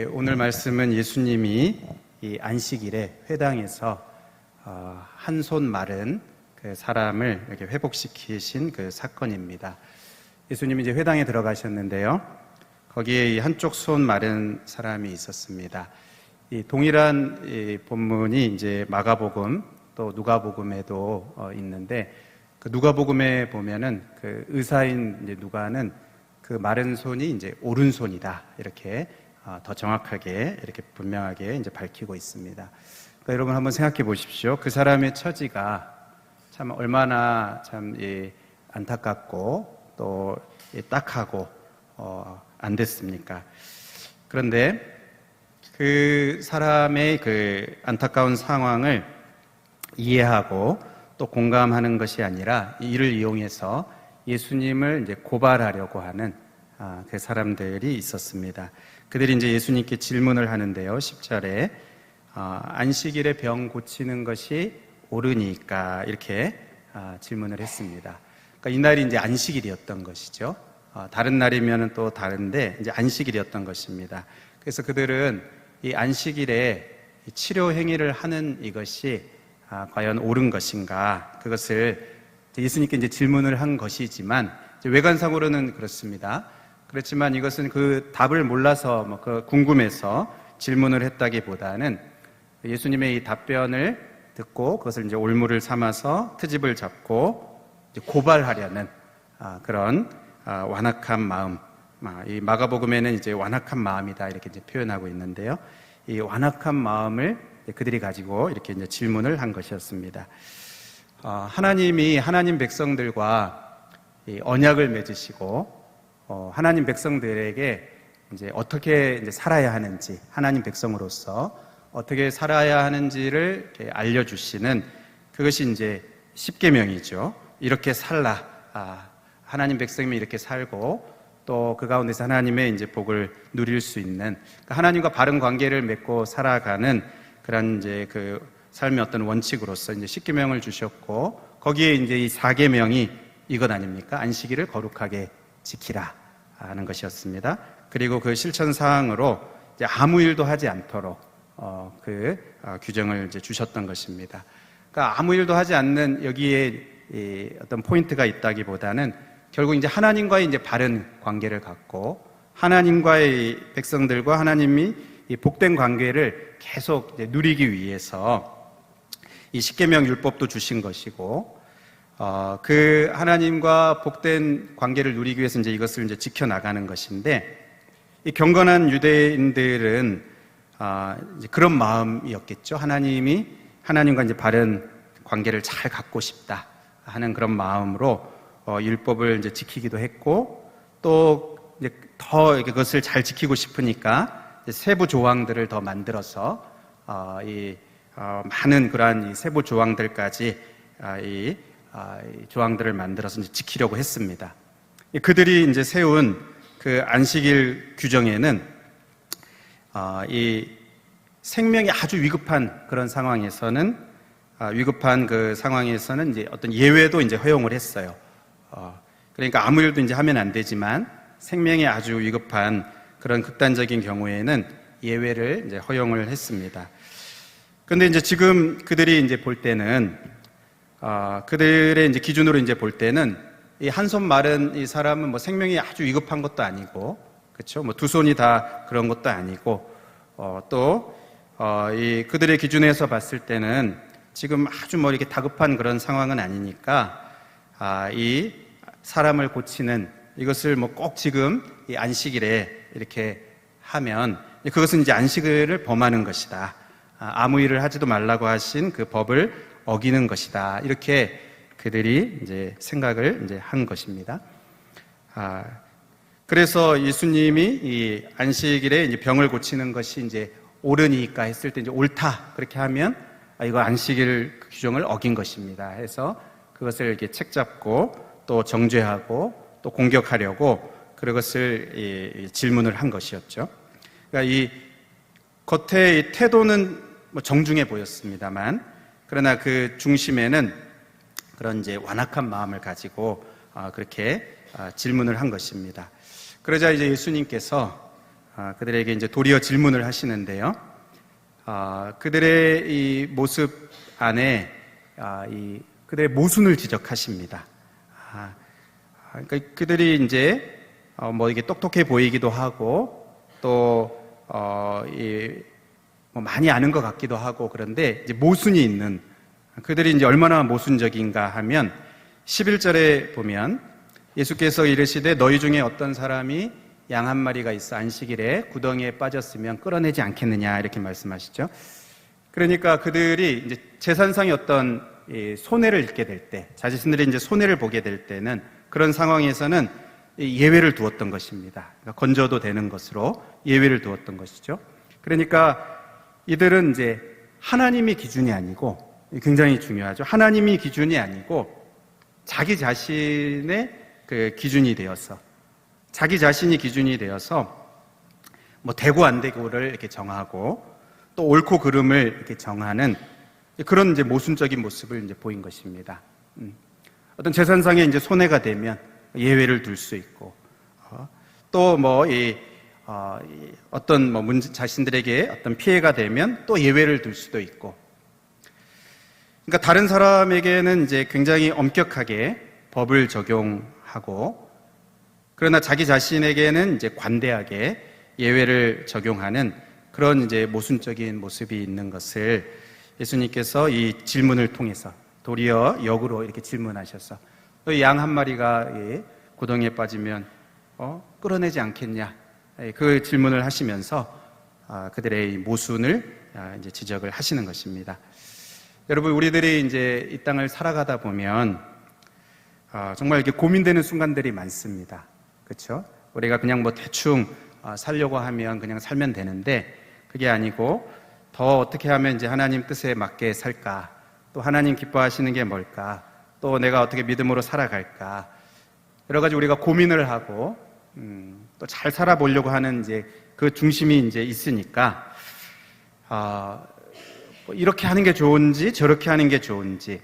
오늘 말씀은 예수님이 이 안식일에 회당에서 한 손 마른 그 사람을 이렇게 회복시키신 그 사건입니다. 예수님이 이제 회당에 들어가셨는데요. 거기에 이 한쪽 손 마른 사람이 있었습니다. 이 동일한 이 본문이 이제 마가복음 또 누가복음에도 있는데, 그 누가복음에 보면은 그 의사인 이제 누가는 그 마른 손이 이제 오른손이다 이렇게 더 정확하게 이렇게 분명하게 이제 밝히고 있습니다. 그러니까 여러분 한번 생각해 보십시오. 그 사람의 처지가 참 얼마나 참 안타깝고 또 딱하고 안 됐습니까? 그런데 그 사람의 그 안타까운 상황을 이해하고 또 공감하는 것이 아니라 이를 이용해서 예수님을 이제 고발하려고 하는 그 사람들이 있었습니다. 그들이 이제 예수님께 질문을 하는데요. 10절에 안식일에 병 고치는 것이 옳으니까 이렇게 질문을 했습니다. 그러니까 이날이 이제 안식일이었던 것이죠. 다른 날이면 또 다른데 이제 안식일이었던 것입니다. 그래서 그들은 이 안식일에 치료 행위를 하는 이것이 과연 옳은 것인가, 그것을 예수님께 이제 질문을 한 것이지만 외관상으로는 그렇습니다. 그렇지만 이것은 그 답을 몰라서 그 궁금해서 질문을 했다기보다는 예수님의 이 답변을 듣고 그것을 이제 올무를 삼아서 트집을 잡고 이제 고발하려는 그런 완악한 마음. 이 마가복음에는 이제 완악한 마음이다 이렇게 이제 표현하고 있는데요. 이 완악한 마음을 그들이 가지고 이렇게 이제 질문을 한 것이었습니다. 하나님이 하나님 백성들과 이 언약을 맺으시고 하나님 백성들에게 이제 어떻게 이제 살아야 하는지, 하나님 백성으로서 어떻게 살아야 하는지를 알려주시는 그것이 이제 십계명이죠. 이렇게 살라. 하나님 백성이 이렇게 살고 또 그 가운데서 하나님의 이제 복을 누릴 수 있는, 그러니까 하나님과 바른 관계를 맺고 살아가는 그런 이제 그 삶의 어떤 원칙으로서 이제 십계명을 주셨고, 거기에 이제 이 사계명이 이것 아닙니까? 안식일을 거룩하게 지키라 하는 것이었습니다. 그리고 그 실천 사항으로 이제 아무 일도 하지 않도록 규정을 이제 주셨던 것입니다. 그러니까 아무 일도 하지 않는 여기에 어떤 포인트가 있다기보다는 결국 이제 하나님과의 이제 바른 관계를 갖고 하나님과의 백성들과 하나님이 이 복된 관계를 계속 이제 누리기 위해서 이 십계명 율법도 주신 것이고, 그 하나님과 복된 관계를 누리기 위해서 이제 이것을 이제 지켜나가는 것인데, 이 경건한 유대인들은 이제 그런 마음이었겠죠. 하나님과 이제 바른 관계를 잘 갖고 싶다 하는 그런 마음으로 율법을 이제 지키기도 했고, 또 이제 더 그것을 잘 지키고 싶으니까 세부 조항들을 더 만들어서 많은 그러한 이 세부 조항들까지 이 조항들을 만들어서 이제 지키려고 했습니다. 그들이 이제 세운 그 안식일 규정에는 이 생명이 아주 위급한 그런 상황에서는 이제 어떤 예외도 이제 허용을 했어요. 그러니까 아무 일도 이제 하면 안 되지만 생명이 아주 위급한 그런 극단적인 경우에는 예외를 이제 허용을 했습니다. 그런데 이제 지금 그들이 이제 볼 때는 그들의 이제 기준으로 이제 볼 때는 이 한 손 마른 이 사람은 뭐 생명이 아주 위급한 것도 아니고, 그렇죠? 뭐 두 손이 다 그런 것도 아니고, 이 그들의 기준에서 봤을 때는 지금 아주 뭐 이렇게 다급한 그런 상황은 아니니까 이 사람을 고치는 이것을 뭐 꼭 지금 이 안식일에 이렇게 하면 그것은 이제 안식일을 범하는 것이다. 아무 일을 하지도 말라고 하신 그 법을 어기는 것이다. 이렇게 그들이 이제 생각을 이제 한 것입니다. 그래서 예수님이 이 안식일에 이제 병을 고치는 것이 이제 옳으니까 했을 때 이제 옳다. 그렇게 하면 이거 안식일 규정을 어긴 것입니다. 해서 그것을 이렇게 책잡고 또 정죄하고 또 공격하려고 그것을 질문을 한 것이었죠. 그러니까 이 겉의 태도는 뭐 정중해 보였습니다만, 그러나 그 중심에는 그런 이제 완악한 마음을 가지고 그렇게 질문을 한 것입니다. 그러자 이제 예수님께서 그들에게 이제 도리어 질문을 하시는데요. 그들의 이 모습 안에 그들의 모순을 지적하십니다. 그러니까 그들이 이제 뭐 이게 똑똑해 보이기도 하고 또 뭐 많이 아는 것 같기도 하고 그런데 이제 모순이 있는 그들이 이제 얼마나 모순적인가 하면 11절에 보면 예수께서 이르시되 너희 중에 어떤 사람이 양 한 마리가 있어 안식일에 구덩이에 빠졌으면 끌어내지 않겠느냐 이렇게 말씀하시죠. 그러니까 그들이 이제 재산상의 어떤 손해를 입게 될 때, 자신들이 이제 손해를 보게 될 때는 그런 상황에서는 예외를 두었던 것입니다. 그러니까 건져도 되는 것으로 예외를 두었던 것이죠. 그러니까 이들은 이제 하나님이 기준이 아니고 굉장히 중요하죠. 하나님이 기준이 아니고 자기 자신의 그 기준이 되어서 자기 자신이 기준이 되어서 뭐 되고 안 되고를 이렇게 정하고 또 옳고 그름을 이렇게 정하는 그런 이제 모순적인 모습을 이제 보인 것입니다. 어떤 재산상에 이제 손해가 되면 예외를 둘 수 있고 또 뭐 어떤 뭐 자신들에게 어떤 피해가 되면 또 예외를 둘 수도 있고 그러니까 다른 사람에게는 이제 굉장히 엄격하게 법을 적용하고 그러나 자기 자신에게는 이제 관대하게 예외를 적용하는 그런 이제 모순적인 모습이 있는 것을 예수님께서 이 질문을 통해서 도리어 역으로 이렇게 질문하셔서 너 양 한 마리가 구덩이에 빠지면 끌어내지 않겠냐 그 질문을 하시면서 그들의 이 모순을 이제 지적을 하시는 것입니다. 여러분 우리들이 이제 이 땅을 살아가다 보면 정말 이렇게 고민되는 순간들이 많습니다. 그렇죠? 우리가 그냥 뭐 대충 살려고 하면 그냥 살면 되는데 그게 아니고 더 어떻게 하면 이제 하나님 뜻에 맞게 살까? 또 하나님 기뻐하시는 게 뭘까? 또 내가 어떻게 믿음으로 살아갈까? 여러 가지 우리가 고민을 하고 또 잘 살아보려고 하는 이제 그 중심이 이제 있으니까 이렇게 하는 게 좋은지 저렇게 하는 게 좋은지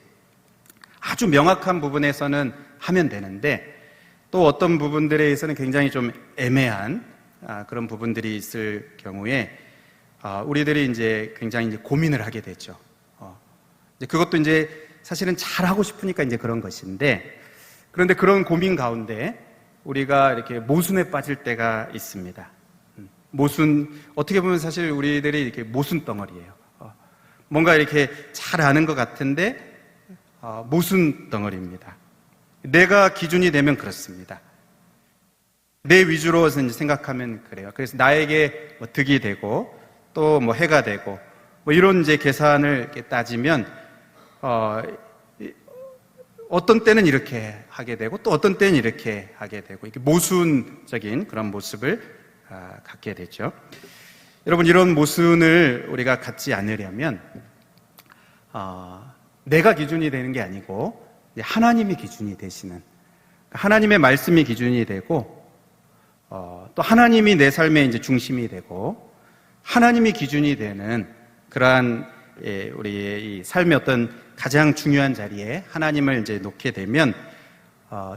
아주 명확한 부분에서는 하면 되는데 또 어떤 부분들에 의해서는 굉장히 좀 애매한 그런 부분들이 있을 경우에 우리들이 이제 굉장히 이제 고민을 하게 되죠. 이제 그것도 이제 사실은 잘 하고 싶으니까 이제 그런 것인데 그런데 그런 고민 가운데 우리가 이렇게 모순에 빠질 때가 있습니다. 모순 어떻게 보면 사실 우리들이 이렇게 모순 덩어리예요. 뭔가 이렇게 잘 아는 것 같은데 모순 덩어리입니다. 내가 기준이 되면 그렇습니다. 내 위주로 생각하면 그래요. 그래서 나에게 뭐 득이 되고 또 뭐 해가 되고 뭐 이런 이제 계산을 이렇게 따지면 어떤 때는 이렇게 하게 되고 또 어떤 때는 이렇게 하게 되고 이렇게 모순적인 그런 모습을 갖게 되죠. 여러분 이런 모순을 우리가 갖지 않으려면 내가 기준이 되는 게 아니고 하나님이 기준이 되시는 하나님의 말씀이 기준이 되고 또 하나님이 내 삶의 이제 중심이 되고 하나님이 기준이 되는 그러한 우리의 이 삶의 어떤 가장 중요한 자리에 하나님을 이제 놓게 되면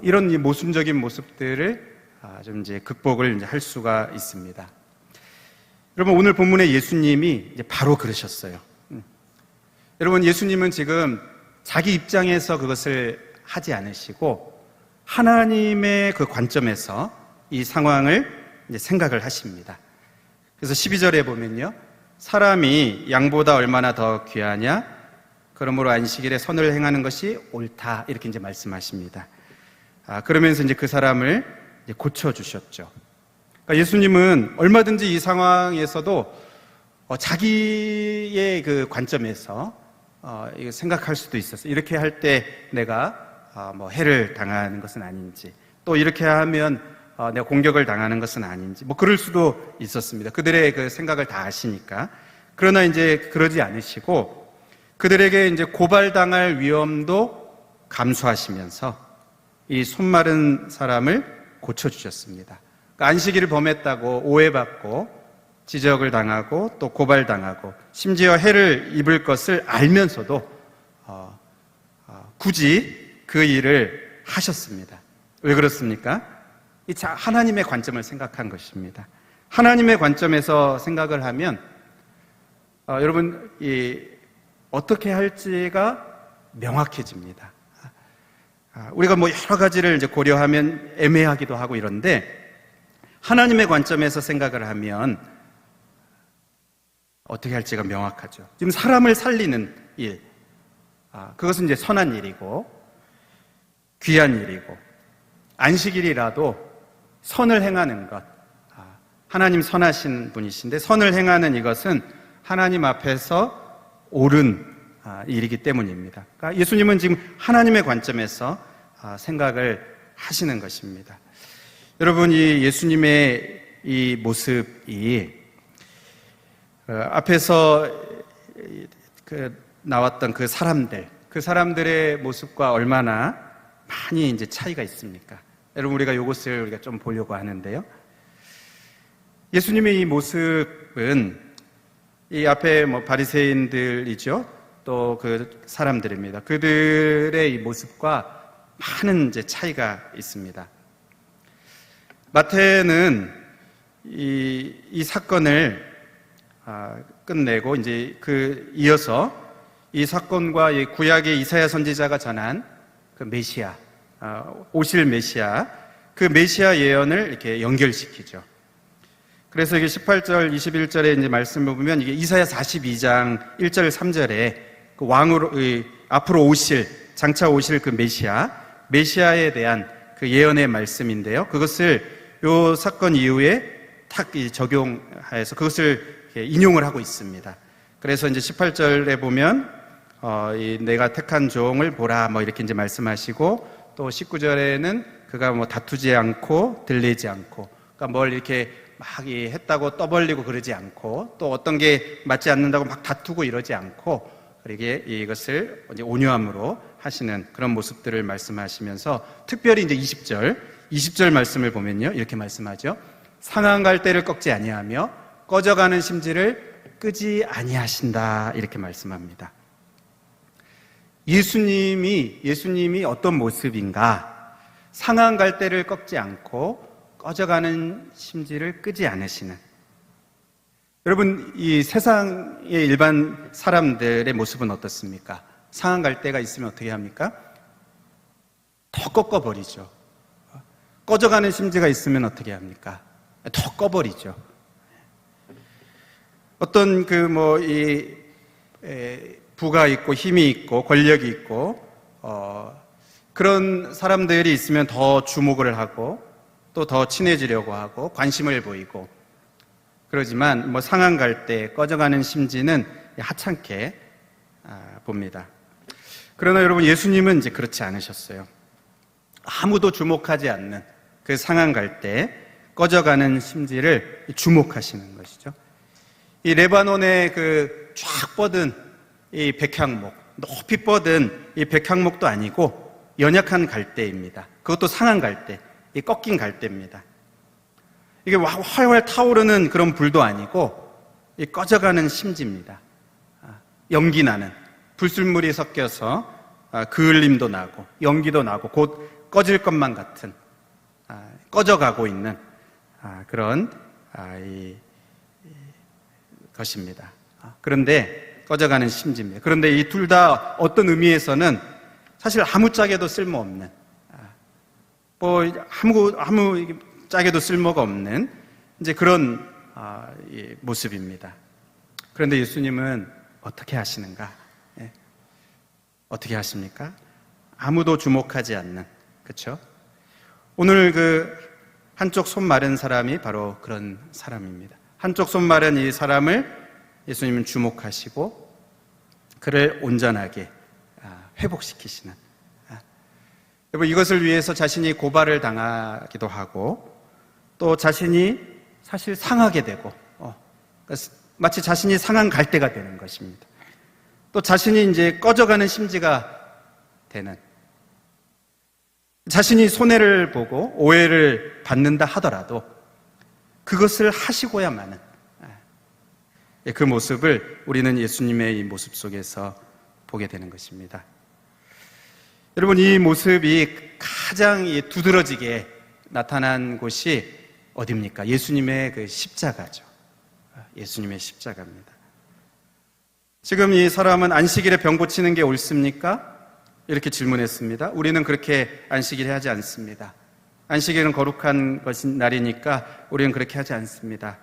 이런 이 모순적인 모습들을 좀 이제 극복을 이제 할 수가 있습니다. 여러분 오늘 본문의 예수님이 이제 바로 그러셨어요. 여러분 예수님은 지금 자기 입장에서 그것을 하지 않으시고 하나님의 그 관점에서 이 상황을 이제 생각을 하십니다. 그래서 12절에 보면요. 사람이 양보다 얼마나 더 귀하냐? 그러므로 안식일에 선을 행하는 것이 옳다. 이렇게 이제 말씀하십니다. 그러면서 이제 그 사람을 이제 고쳐주셨죠. 그러니까 예수님은 얼마든지 이 상황에서도 자기의 그 관점에서 이거 생각할 수도 있었어요. 이렇게 할 때 내가 뭐 해를 당하는 것은 아닌지, 또 이렇게 하면 내가 공격을 당하는 것은 아닌지, 뭐 그럴 수도 있었습니다. 그들의 그 생각을 다 아시니까. 그러나 이제 그러지 않으시고 그들에게 이제 고발당할 위험도 감수하시면서 이 손마른 사람을 고쳐주셨습니다. 그러니까 안식일을 범했다고 오해받고 지적을 당하고 또 고발당하고 심지어 해를 입을 것을 알면서도 굳이 그 일을 하셨습니다. 왜 그렇습니까? 하나님의 관점을 생각한 것입니다. 하나님의 관점에서 생각을 하면 여러분 어떻게 할지가 명확해집니다. 우리가 뭐 여러 가지를 이제 고려하면 애매하기도 하고 이런데 하나님의 관점에서 생각을 하면 어떻게 할지가 명확하죠. 지금 사람을 살리는 일, 그것은 이제 선한 일이고 귀한 일이고 안식일이라도 선을 행하는 것, 하나님 선하신 분이신데 선을 행하는 이것은 하나님 앞에서 옳은 일이기 때문입니다. 그러니까 예수님은 지금 하나님의 관점에서 생각을 하시는 것입니다. 여러분, 이 예수님의 이 모습이 앞에서 나왔던 그 사람들의 모습과 얼마나 많이 이제 차이가 있습니까? 여러분, 우리가 이것을 우리가 좀 보려고 하는데요. 예수님의 이 모습은 이 앞에 뭐 바리새인들이죠. 또 그 사람들입니다. 그들의 이 모습과 많은 이제 차이가 있습니다. 마태는 이 사건을 끝내고 이제 이어서 이 사건과 이 구약의 이사야 선지자가 전한 그 메시아, 오실 메시아, 그 메시아 예언을 이렇게 연결시키죠. 그래서 이게 18절, 21절에 이제 말씀을 보면 이게 이사야 42장 1절, 3절에 그 왕으로 앞으로 장차 오실 그 메시아에 대한 그 예언의 말씀인데요. 그것을 요 사건 이후에 탁 적용해서 그것을 인용을 하고 있습니다. 그래서 이제 18절에 보면 내가 택한 종을 보라 뭐 이렇게 이제 말씀하시고 또 19절에는 그가 뭐 다투지 않고 들리지 않고 그러니까 뭘 이렇게 막 했다고 떠벌리고 그러지 않고 또 어떤 게 맞지 않는다고 막 다투고 이러지 않고 그러게 이것을 이제 온유함으로 하시는 그런 모습들을 말씀하시면서 특별히 이제 20절 말씀을 보면요. 이렇게 말씀하죠. 상한 갈대를 꺾지 아니하며 꺼져가는 심지를 끄지 아니하신다. 이렇게 말씀합니다. 예수님이 어떤 모습인가? 상한 갈대를 꺾지 않고 꺼져가는 심지를 끄지 않으시는. 여러분, 이 세상의 일반 사람들의 모습은 어떻습니까? 상한 갈대가 있으면 어떻게 합니까? 더 꺾어버리죠. 꺼져가는 심지가 있으면 어떻게 합니까? 더 꺼버리죠. 어떤 부가 있고 힘이 있고 권력이 있고 그런 사람들이 있으면 더 주목을 하고 또 더 친해지려고 하고 관심을 보이고 그러지만 뭐 상한 갈대 꺼져가는 심지는 하찮게 봅니다. 그러나 여러분, 예수님은 이제 그렇지 않으셨어요. 아무도 주목하지 않는 그 상한 갈대 꺼져가는 심지를 주목하시는 것이죠. 이 레바논의 그 쫙 뻗은 이 백향목, 높이 뻗은 이 백향목도 아니고 연약한 갈대입니다. 그것도 상한 갈대, 이 꺾인 갈대입니다. 이게 활활 타오르는 그런 불도 아니고 이 꺼져가는 심지입니다. 연기 나는 불순물이 섞여서 그을림도 나고 연기도 나고 곧 꺼질 것만 같은 꺼져가고 있는 그런 것입니다. 그런데 꺼져가는 심지입니다. 그런데 이 둘 다 어떤 의미에서는 사실 아무짝에도 쓸모없는 아무 짝에도 쓸모가 없는 이제 그런 모습입니다. 그런데 예수님은 어떻게 하시는가? 어떻게 하십니까? 아무도 주목하지 않는, 그렇죠? 오늘 그 한쪽 손 마른 사람이 바로 그런 사람입니다. 한쪽 손 마른 이 사람을 예수님은 주목하시고 그를 온전하게 회복시키시는. 여러분, 이것을 위해서 자신이 고발을 당하기도 하고 또 자신이 사실 상하게 되고 마치 자신이 상한 갈대가 되는 것입니다. 또 자신이 이제 꺼져가는 심지가 되는, 자신이 손해를 보고 오해를 받는다 하더라도 그것을 하시고야만은 그 모습을 우리는 예수님의 이 모습 속에서 보게 되는 것입니다. 여러분, 이 모습이 가장 두드러지게 나타난 곳이 어디입니까? 예수님의 그 십자가죠. 예수님의 십자가입니다. 지금 이 사람은 안식일에 병 고치는 게 옳습니까? 이렇게 질문했습니다. 우리는 그렇게 안식일에 하지 않습니다. 안식일은 거룩한 날이니까 우리는 그렇게 하지 않습니다.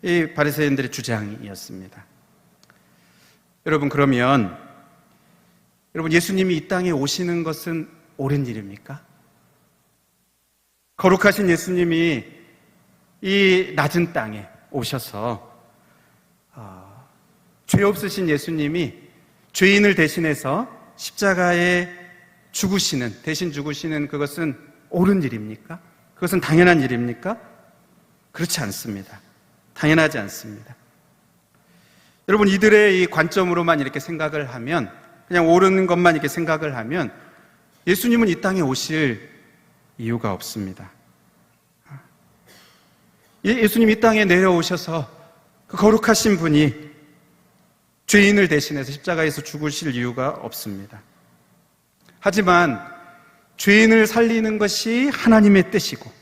이 바리새인들의 주장이었습니다. 여러분, 그러면 예수님이 이 땅에 오시는 것은 옳은 일입니까? 거룩하신 예수님이 이 낮은 땅에 오셔서 죄 없으신 예수님이 죄인을 대신해서 십자가에 대신 죽으시는 그것은 옳은 일입니까? 그것은 당연한 일입니까? 그렇지 않습니다. 당연하지 않습니다. 여러분, 이들의 이 관점으로만 이렇게 생각을 하면, 그냥 옳은 것만 이렇게 생각을 하면 예수님은 이 땅에 오실 이유가 없습니다. 예수님 이 땅에 내려오셔서 그 거룩하신 분이 죄인을 대신해서 십자가에서 죽으실 이유가 없습니다. 하지만 죄인을 살리는 것이 하나님의 뜻이고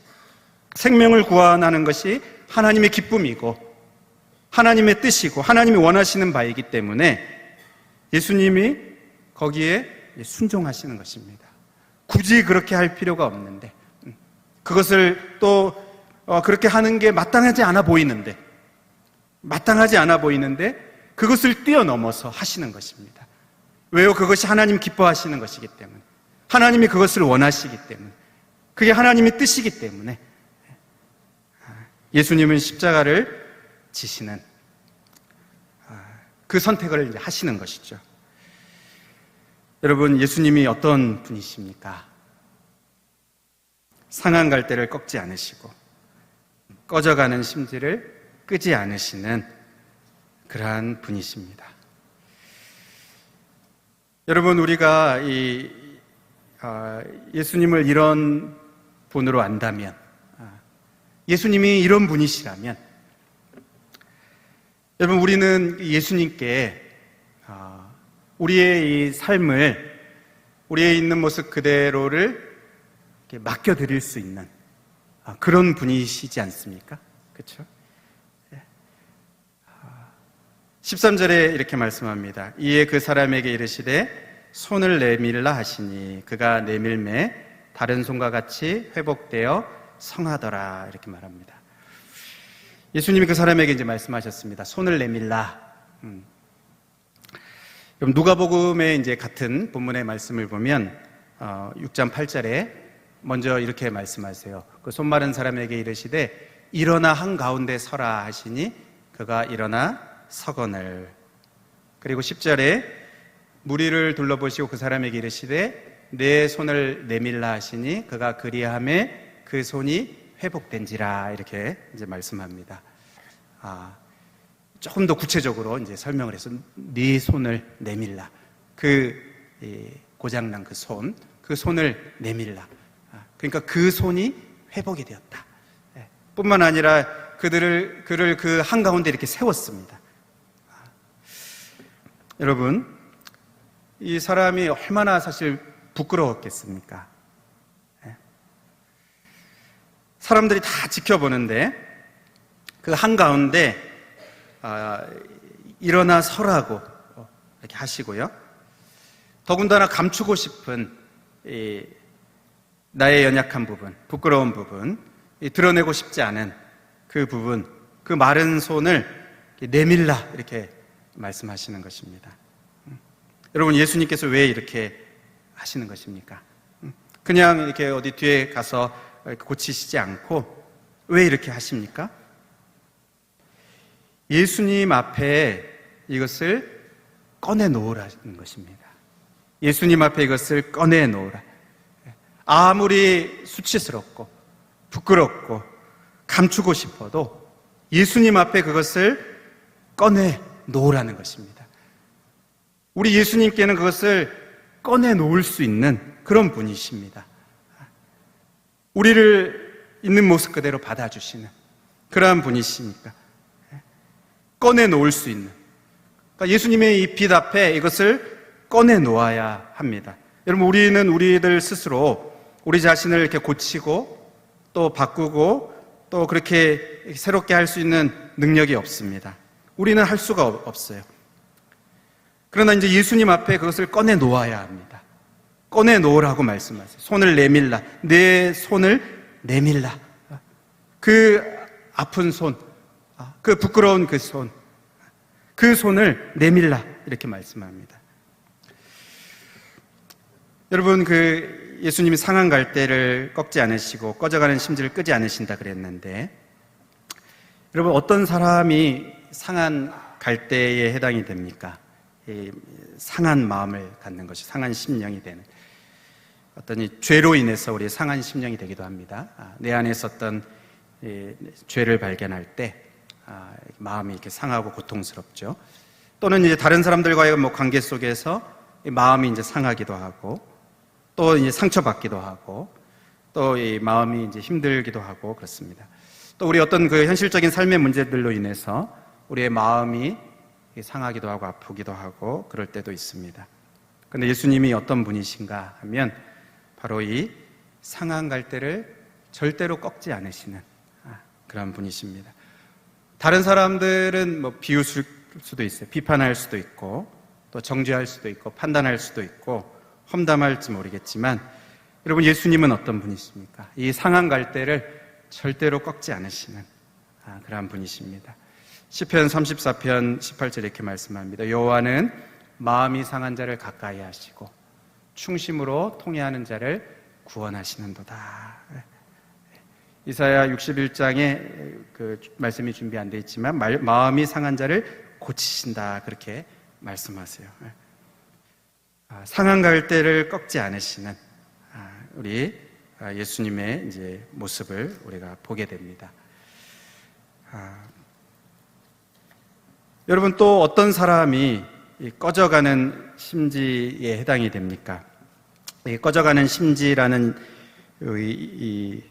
생명을 구원하는 것이 하나님의 기쁨이고 하나님의 뜻이고 하나님이 원하시는 바이기 때문에 예수님이 거기에 순종하시는 것입니다. 굳이 그렇게 할 필요가 없는데, 그것을 또 그렇게 하는 게 마땅하지 않아 보이는데 그것을 뛰어넘어서 하시는 것입니다. 왜요? 그것이 하나님 기뻐하시는 것이기 때문에, 하나님이 그것을 원하시기 때문에, 그게 하나님의 뜻이기 때문에 예수님은 십자가를 지시는 그 선택을 이제 하시는 것이죠. 여러분, 예수님이 어떤 분이십니까? 상한 갈대를 꺾지 않으시고 꺼져가는 심지를 끄지 않으시는 그러한 분이십니다. 여러분, 우리가 예수님을 이런 분으로 안다면, 예수님이 이런 분이시라면, 여러분, 우리는 예수님께 우리의 이 삶을, 우리의 있는 모습 그대로를 맡겨드릴 수 있는 그런 분이시지 않습니까? 그렇죠? 13절에 이렇게 말씀합니다. 이에 그 사람에게 이르시되 손을 내밀라 하시니 그가 내밀매 다른 손과 같이 회복되어 성하더라, 이렇게 말합니다. 예수님이 그 사람에게 이제 말씀하셨습니다. 손을 내밀라. 그럼 누가복음의 이제 같은 본문의 말씀을 보면 6장 8절에 먼저 이렇게 말씀하세요. 그 손 마른 사람에게 이르시되 일어나 한가운데 서라 하시니 그가 일어나 서거늘. 그리고 10절에 무리를 둘러보시고 그 사람에게 이르시되 내 손을 내밀라 하시니 그가 그리하매 그 손이 회복된지라, 이렇게 이제 말씀합니다. 조금 더 구체적으로 이제 설명을 해서 네 손을 내밀라. 고장난 그 손을 내밀라. 그러니까 그 손이 회복이 되었다. 뿐만 아니라 그를 그 한가운데 이렇게 세웠습니다. 여러분, 이 사람이 얼마나 사실 부끄러웠겠습니까? 사람들이 다 지켜보는데 그 한가운데 일어나 서라고 이렇게 하시고요. 더군다나 감추고 싶은 나의 연약한 부분, 부끄러운 부분, 드러내고 싶지 않은 그 부분, 그 마른 손을 내밀라, 이렇게 말씀하시는 것입니다. 여러분, 예수님께서 왜 이렇게 하시는 것입니까? 그냥 이렇게 어디 뒤에 가서 고치시지 않고 왜 이렇게 하십니까? 예수님 앞에 이것을 꺼내놓으라는 것입니다. 예수님 앞에 이것을 꺼내놓으라. 아무리 수치스럽고 부끄럽고 감추고 싶어도 예수님 앞에 그것을 꺼내놓으라는 것입니다. 우리 예수님께는 그것을 꺼내놓을 수 있는 그런 분이십니다. 우리를 있는 모습 그대로 받아주시는 그러한 분이시니까 꺼내놓을 수 있는, 그러니까 예수님의 이 빛 앞에 이것을 꺼내놓아야 합니다. 여러분, 우리는 우리들 스스로 우리 자신을 이렇게 고치고 또 바꾸고 또 그렇게 새롭게 할 수 있는 능력이 없습니다. 우리는 할 수가 없어요. 그러나 이제 예수님 앞에 그것을 꺼내 놓아야 합니다. 꺼내 놓으라고 말씀하세요. 손을 내밀라. 내 손을 내밀라. 그 아픈 손, 그 부끄러운 그 손, 그 손을 내밀라. 이렇게 말씀합니다. 여러분, 그 예수님이 상한 갈대를 꺾지 않으시고 꺼져가는 심지를 끄지 않으신다 그랬는데, 여러분, 어떤 사람이 상한 갈대에 해당이 됩니까? 이 상한 마음을 갖는 것이 상한 심령이 되는, 어떤 이 죄로 인해서 우리 상한 심령이 되기도 합니다. 내 안에서 어떤 죄를 발견할 때 마음이 이렇게 상하고 고통스럽죠. 또는 이제 다른 사람들과의 뭐 관계 속에서 마음이 이제 상하기도 하고, 또 이제 상처받기도 하고, 또 이 마음이 이제 힘들기도 하고 그렇습니다. 또 우리 어떤 그 현실적인 삶의 문제들로 인해서 우리의 마음이 상하기도 하고 아프기도 하고 그럴 때도 있습니다. 그런데 예수님이 어떤 분이신가 하면 바로 이 상한 갈대를 절대로 꺾지 않으시는 그런 분이십니다. 다른 사람들은 뭐 비웃을 수도 있어요. 비판할 수도 있고, 또 정죄할 수도 있고, 판단할 수도 있고, 험담할지 모르겠지만, 여러분, 예수님은 어떤 분이십니까? 이 상한 갈대를 절대로 꺾지 않으시는 그러한 분이십니다. 시편 34편 18절에 이렇게 말씀합니다. 여호와는 마음이 상한 자를 가까이 하시고 충심으로 통회하는 자를 구원하시는도다. 이사야 61장에 그 말씀이 준비 안 돼 있지만 마음이 상한 자를 고치신다, 그렇게 말씀하세요. 상한 갈대를 꺾지 않으시는 우리 예수님의 이제 모습을 우리가 보게 됩니다. 여러분, 또 어떤 사람이 꺼져가는 심지에 해당이 됩니까? 이 꺼져가는 심지라는 이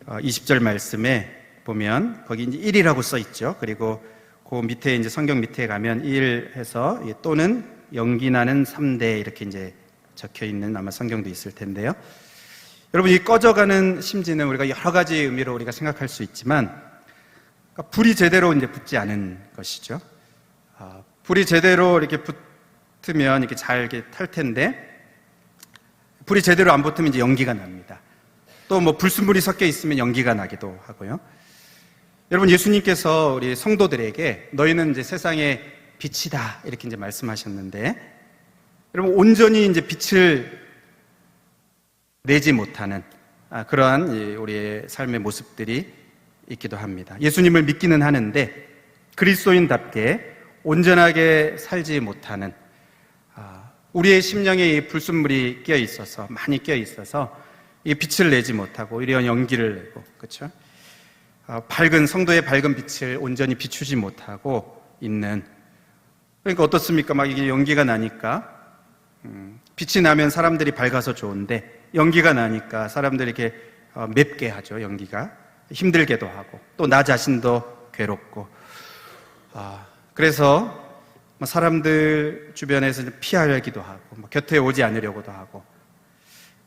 20절 말씀에 보면 거기 이제 1이라고 써 있죠. 그리고 그 밑에 이제 성경 밑에 가면 1 해서 또는 연기 나는 3대 이렇게 이제 적혀 있는 아마 성경도 있을 텐데요. 여러분, 이 꺼져가는 심지는 우리가 여러 가지 의미로 우리가 생각할 수 있지만, 그러니까 불이 제대로 이제 붙지 않은 것이죠. 불이 제대로 이렇게 붙으면 이렇게 잘 이렇게 탈 텐데, 불이 제대로 안 붙으면 이제 연기가 납니다. 또 뭐 불순물이 섞여 있으면 연기가 나기도 하고요. 여러분, 예수님께서 우리 성도들에게 너희는 이제 세상의 빛이다 이렇게 이제 말씀하셨는데, 여러분, 온전히 이제 빛을 내지 못하는 그러한 우리의 삶의 모습들이 있기도 합니다. 예수님을 믿기는 하는데 그리스도인답게 온전하게 살지 못하는, 우리의 심령에 이 불순물이 끼어 있어서, 많이 끼어 있어서 이 빛을 내지 못하고 오히려 연기를 내고, 그렇죠? 밝은 성도의 밝은 빛을 온전히 비추지 못하고 있는. 그러니까 어떻습니까? 막 이게 연기가 나니까 빛이 나면 사람들이 밝아서 좋은데, 연기가 나니까 사람들이 이렇게 맵게 하죠. 연기가 힘들게도 하고, 또 나 자신도 괴롭고, 그래서 사람들 주변에서 피하기도 하고, 곁에 오지 않으려고도 하고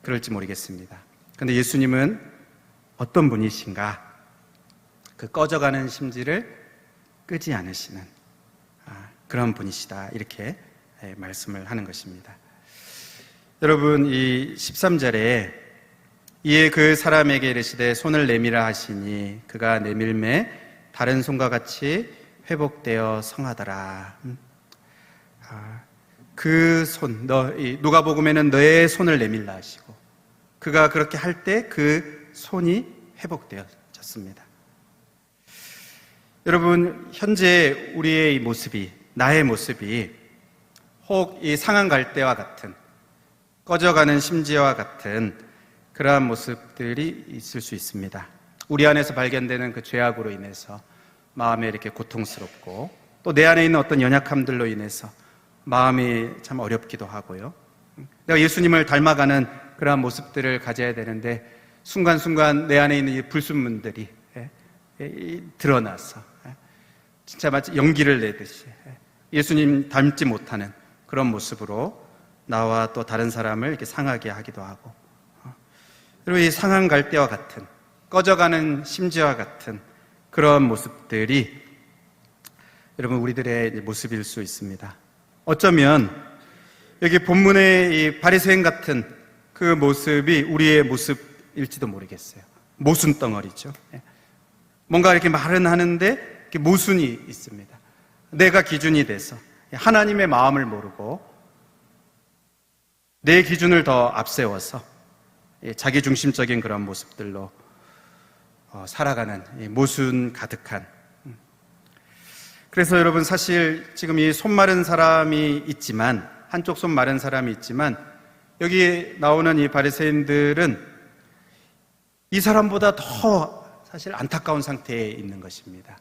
그럴지 모르겠습니다. 그런데 예수님은 어떤 분이신가? 그 꺼져가는 심지를 끄지 않으시는 그런 분이시다, 이렇게 말씀을 하는 것입니다. 여러분, 이 13절에 이에 그 사람에게 이르시되 손을 내밀라 하시니 그가 내밀매 다른 손과 같이 회복되어 성하더라. 그 손, 누가복음에는 너의 손을 내밀라 하시고, 그가 그렇게 할 때 그 손이 회복되어졌습니다. 여러분, 현재 우리의 이 모습이, 나의 모습이 혹 이 상한 갈대와 같은, 꺼져가는 심지와 같은 그러한 모습들이 있을 수 있습니다. 우리 안에서 발견되는 그 죄악으로 인해서 마음에 이렇게 고통스럽고, 또 내 안에 있는 어떤 연약함들로 인해서 마음이 참 어렵기도 하고요. 내가 예수님을 닮아가는 그러한 모습들을 가져야 되는데 순간순간 내 안에 있는 이 불순물들이 드러나서 진짜 마치 연기를 내듯이 예수님 닮지 못하는 그런 모습으로 나와 또 다른 사람을 이렇게 상하게 하기도 하고, 그리고 이 상한 갈대와 같은, 꺼져가는 심지와 같은 그런 모습들이 여러분 우리들의 모습일 수 있습니다. 어쩌면 여기 본문의 이 바리새인 같은 그 모습이 우리의 모습일지도 모르겠어요. 모순 덩어리죠. 뭔가 이렇게 말은 하는데 이렇게 모순이 있습니다. 내가 기준이 돼서 하나님의 마음을 모르고 내 기준을 더 앞세워서 자기 중심적인 그런 모습들로 살아가는 모순 가득한. 그래서 여러분 사실 지금 이 손 마른 사람이 있지만, 한쪽 손 마른 사람이 있지만, 여기 나오는 이 바리새인들은 이 사람보다 더 사실 안타까운 상태에 있는 것입니다.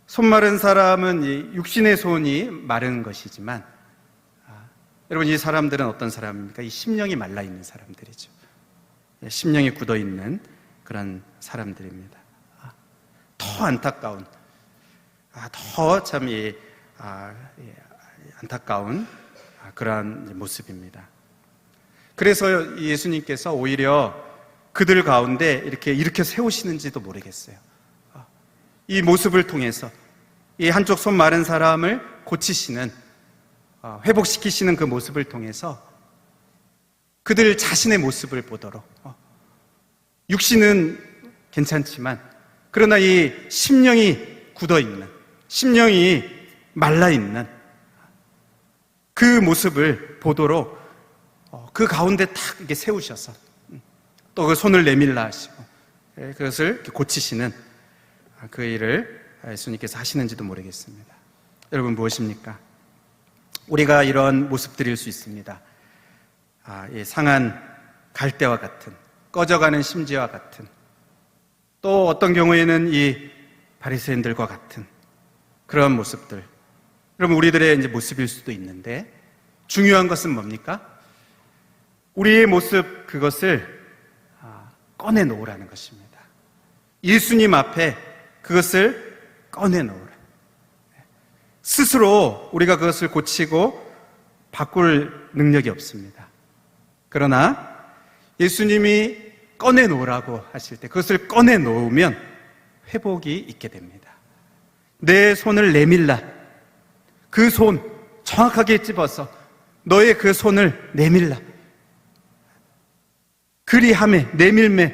손 마른 사람은 이 육신의 손이 마른 것이지만, 여러분 이 사람들은 어떤 사람입니까? 이 심령이 말라 있는 사람들이죠. 심령이 굳어 있는 그런 사람들입니다. 더 안타까운, 더 참 안타까운 그러한 모습입니다. 그래서 예수님께서 오히려 그들 가운데 이렇게 세우시는지도 모르겠어요. 이 모습을 통해서 이 한쪽 손 마른 사람을 고치시는, 회복시키시는 그 모습을 통해서 그들 자신의 모습을 보도록, 육신은 괜찮지만 그러나 이 심령이 굳어있는, 심령이 말라있는 그 모습을 보도록 그 가운데 탁 이렇게 세우셔서 또 그 손을 내밀라 하시고 그것을 이렇게 고치시는 그 일을 예수님께서 하시는지도 모르겠습니다. 여러분 무엇입니까? 우리가 이런 모습들일 수 있습니다. 상한 갈대와 같은, 꺼져가는 심지와 같은, 또 어떤 경우에는 이 바리새인들과 같은 그런 모습들. 여러분 우리들의 이제 모습일 수도 있는데, 중요한 것은 뭡니까? 우리의 모습 그것을 꺼내놓으라는 것입니다. 예수님 앞에 그것을 꺼내놓으라. 스스로 우리가 그것을 고치고 바꿀 능력이 없습니다. 그러나 예수님이 꺼내놓으라고 하실 때 그것을 꺼내놓으면 회복이 있게 됩니다. 내 손을 내밀라. 그 손 정확하게 집어서 너의 그 손을 내밀라. 그리함에, 내밀매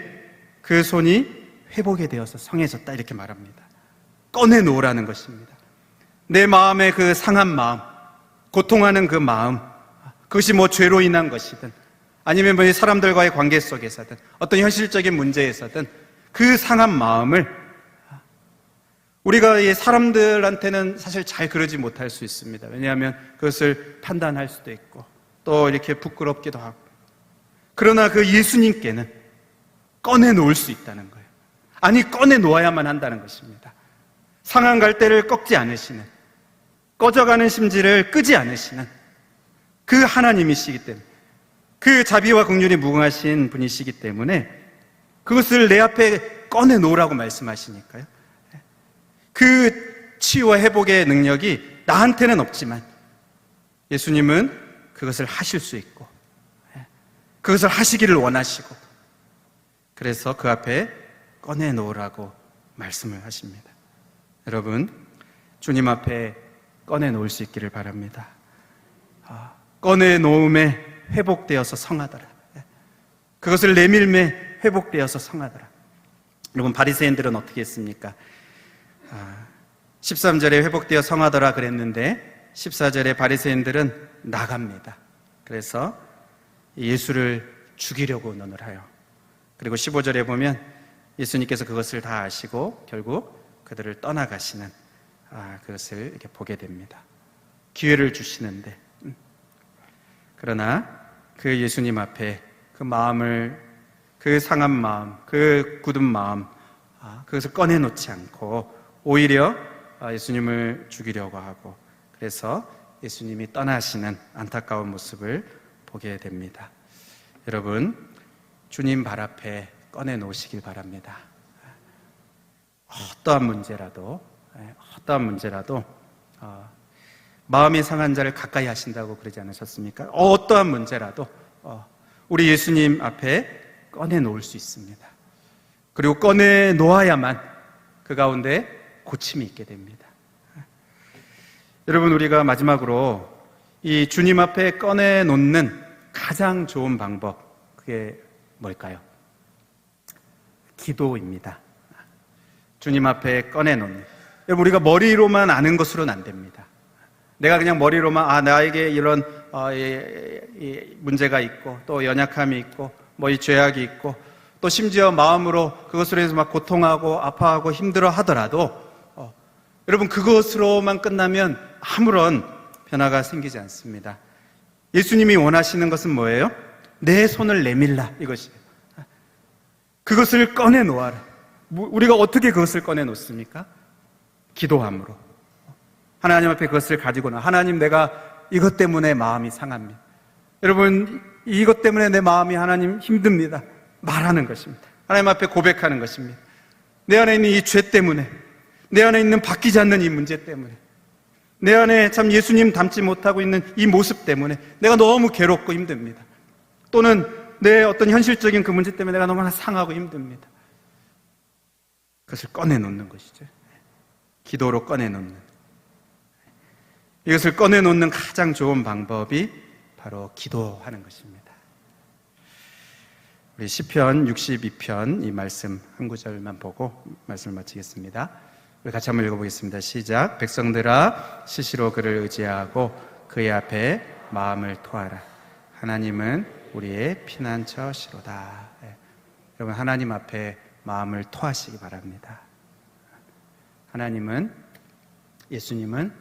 그 손이 회복이 되어서 성해졌다, 이렇게 말합니다. 꺼내놓으라는 것입니다. 내 마음의 그 상한 마음, 고통하는 그 마음, 그것이 뭐 죄로 인한 것이든 아니면 뭐 사람들과의 관계 속에서든 어떤 현실적인 문제에서든 그 상한 마음을, 우리가 이 사람들한테는 사실 잘 그러지 못할 수 있습니다. 왜냐하면 그것을 판단할 수도 있고 또 이렇게 부끄럽기도 하고. 그러나 그 예수님께는 꺼내놓을 수 있다는 거예요. 아니, 꺼내놓아야만 한다는 것입니다. 상한 갈대를 꺾지 않으시는, 꺼져가는 심지를 끄지 않으시는 그 하나님이시기 때문에, 그 자비와 긍휼이 무궁하신 분이시기 때문에 그것을 내 앞에 꺼내놓으라고 말씀하시니까요. 그 치유와 회복의 능력이 나한테는 없지만 예수님은 그것을 하실 수 있고 그것을 하시기를 원하시고, 그래서 그 앞에 꺼내놓으라고 말씀을 하십니다. 여러분, 주님 앞에 꺼내놓을 수 있기를 바랍니다. 꺼내놓음에 회복되어서 성하더라. 그것을 내밀매 회복되어서 성하더라. 여러분, 바리새인들은 어떻게 했습니까? 13절에 회복되어 성하더라 그랬는데 14절에 바리새인들은 나갑니다. 그래서 예수를 죽이려고 논을 하여, 그리고 15절에 보면 예수님께서 그것을 다 아시고 결국 그들을 떠나가시는 그것을 이렇게 보게 됩니다. 기회를 주시는데, 그러나 그 예수님 앞에 그 마음을, 그 상한 마음, 그 굳은 마음, 그것을 꺼내놓지 않고 오히려 예수님을 죽이려고 하고, 그래서 예수님이 떠나시는 안타까운 모습을 보게 됩니다. 여러분, 주님 발 앞에 꺼내놓으시길 바랍니다. 어떠한 문제라도 마음이 상한 자를 가까이 하신다고 그러지 않으셨습니까? 어떠한 문제라도 우리 예수님 앞에 꺼내놓을 수 있습니다. 그리고 꺼내 놓아야만 그 가운데 고침이 있게 됩니다. 여러분, 우리가 마지막으로 이 주님 앞에 꺼내 놓는 가장 좋은 방법, 그게 뭘까요? 기도입니다. 주님 앞에 꺼내 놓는. 여러분, 우리가 머리로만 아는 것으로는 안 됩니다. 내가 그냥 머리로만 나에게 이런 이 문제가 있고 또 연약함이 있고 뭐 이 죄악이 있고 또 심지어 마음으로 그것으로 해서 막 고통하고 아파하고 힘들어 하더라도 여러분, 그것으로만 끝나면 아무런 변화가 생기지 않습니다. 예수님이 원하시는 것은 뭐예요? 내 손을 내밀라, 이것이에요. 그것을 꺼내 놓아라. 우리가 어떻게 그것을 꺼내 놓습니까? 기도함으로. 하나님 앞에 그것을 가지고 하나님, 내가 이것 때문에 마음이 상합니다. 여러분, 이것 때문에 내 마음이 하나님 힘듭니다. 말하는 것입니다. 하나님 앞에 고백하는 것입니다. 내 안에 있는 이 죄 때문에, 내 안에 있는 바뀌지 않는 이 문제 때문에, 내 안에 참 예수님 닮지 못하고 있는 이 모습 때문에 내가 너무 괴롭고 힘듭니다. 또는 내 어떤 현실적인 그 문제 때문에 내가 너무나 상하고 힘듭니다. 그것을 꺼내놓는 것이죠. 기도로 꺼내놓는. 이것을 꺼내놓는 가장 좋은 방법이 바로 기도하는 것입니다. 우리 시편 62편 이 말씀 한 구절만 보고 말씀을 마치겠습니다. 우리 같이 한번 읽어보겠습니다. 시작. 백성들아, 시시로 그를 의지하고 그의 앞에 마음을 토하라. 하나님은 우리의 피난처시로다. 여러분, 하나님 앞에 마음을 토하시기 바랍니다. 하나님은, 예수님은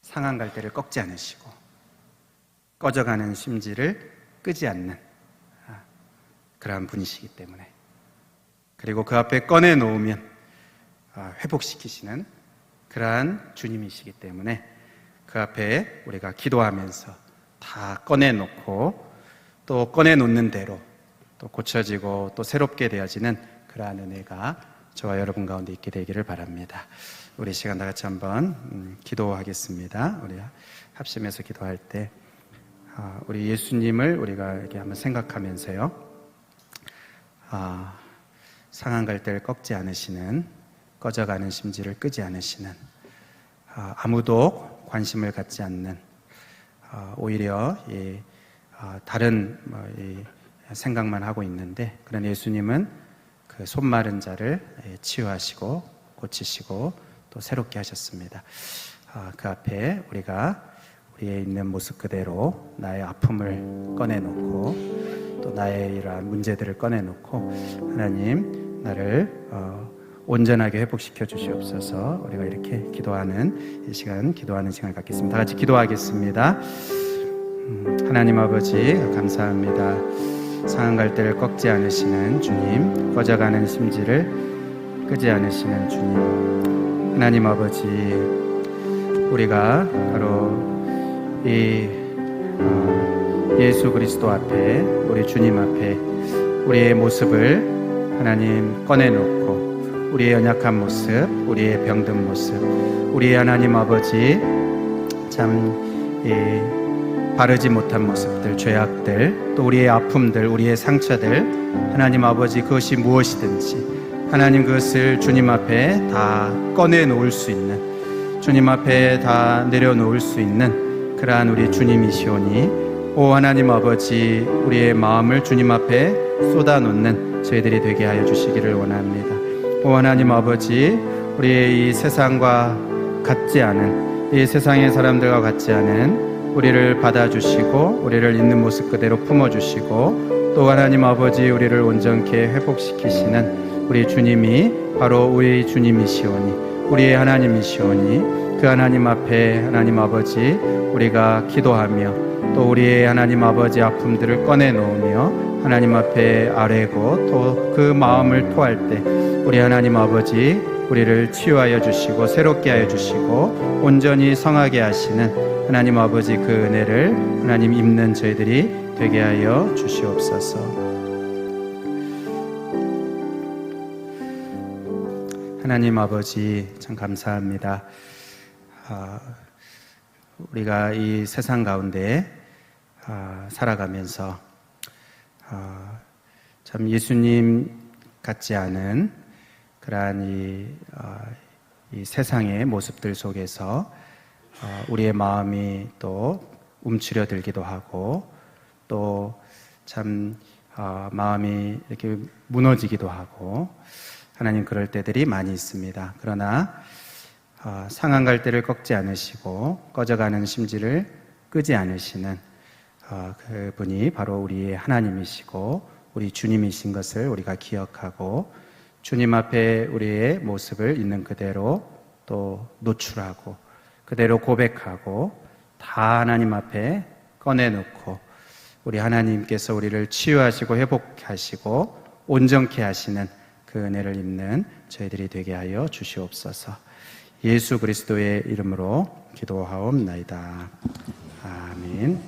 상한 갈대를 꺾지 않으시고 꺼져가는 심지를 끄지 않는 그러한 분이시기 때문에, 그리고 그 앞에 꺼내놓으면 회복시키시는 그러한 주님이시기 때문에 그 앞에 우리가 기도하면서 다 꺼내놓고 또 꺼내놓는 대로 또 고쳐지고 또 새롭게 되어지는 그러한 은혜가 저와 여러분 가운데 있게 되기를 바랍니다. 우리 시간 다 같이 한번 기도하겠습니다. 우리 합심해서 기도할 때 우리 예수님을 우리가 이렇게 한번 생각하면서요, 상한 갈대를 꺾지 않으시는, 꺼져가는 심지를 끄지 않으시는, 아무도 관심을 갖지 않는, 오히려 다른 생각만 하고 있는데, 그런 예수님은 그 손 마른 자를 치유하시고 고치시고 또 새롭게 하셨습니다. 그 앞에 우리가 우리의 있는 모습 그대로 나의 아픔을 꺼내놓고 또 나의 이러한 문제들을 꺼내놓고, 하나님, 나를 온전하게 회복시켜 주시옵소서. 우리가 이렇게 기도하는 이 시간, 기도하는 시간을 갖겠습니다. 다 같이 기도하겠습니다. 하나님 아버지, 감사합니다. 상한 갈대를 꺾지 않으시는 주님, 꺼져가는 심지를 끄지 않으시는 주님, 하나님 아버지, 우리가 바로 이 예수 그리스도 앞에, 우리 주님 앞에 우리의 모습을 하나님 꺼내놓고, 우리의 연약한 모습, 우리의 병든 모습, 우리의 하나님 아버지 참 바르지 못한 모습들, 죄악들, 또 우리의 아픔들, 우리의 상처들, 하나님 아버지 그것이 무엇이든지 하나님 그것을 주님 앞에 다 꺼내놓을 수 있는, 주님 앞에 다 내려놓을 수 있는 그러한 우리 주님이시오니, 오 하나님 아버지, 우리의 마음을 주님 앞에 쏟아놓는 저희들이 되게 하여 주시기를 원합니다. 오 하나님 아버지, 우리의 이 세상과 같지 않은, 이 세상의 사람들과 같지 않은 우리를 받아주시고 우리를 있는 모습 그대로 품어주시고, 또 하나님 아버지 우리를 온전케 회복시키시는 우리 주님이 바로 우리 주님이시오니, 우리의 하나님이시오니, 그 하나님 앞에 하나님 아버지 우리가 기도하며 또 우리의 하나님 아버지 아픔들을 꺼내놓으며 하나님 앞에 아뢰고 또 그 마음을 토할 때 우리 하나님 아버지 우리를 치유하여 주시고 새롭게 하여 주시고 온전히 성하게 하시는 하나님 아버지 그 은혜를 하나님 입는 저희들이 되게 하여 주시옵소서. 하나님 아버지 참 감사합니다. 우리가 이 세상 가운데 살아가면서 참 예수님 같지 않은 그러한 이 세상의 모습들 속에서 우리의 마음이 또 움츠려들기도 하고 또 참 마음이 이렇게 무너지기도 하고 하나님 그럴 때들이 많이 있습니다. 그러나 상한 갈대를 꺾지 않으시고 꺼져가는 심지를 끄지 않으시는 그분이 바로 우리의 하나님이시고 우리 주님이신 것을 우리가 기억하고 주님 앞에 우리의 모습을 있는 그대로 또 노출하고 그대로 고백하고 다 하나님 앞에 꺼내놓고 우리 하나님께서 우리를 치유하시고 회복하시고 온전케 하시는 그 은혜를 입는 저희들이 되게 하여 주시옵소서. 예수 그리스도의 이름으로 기도하옵나이다. 아멘.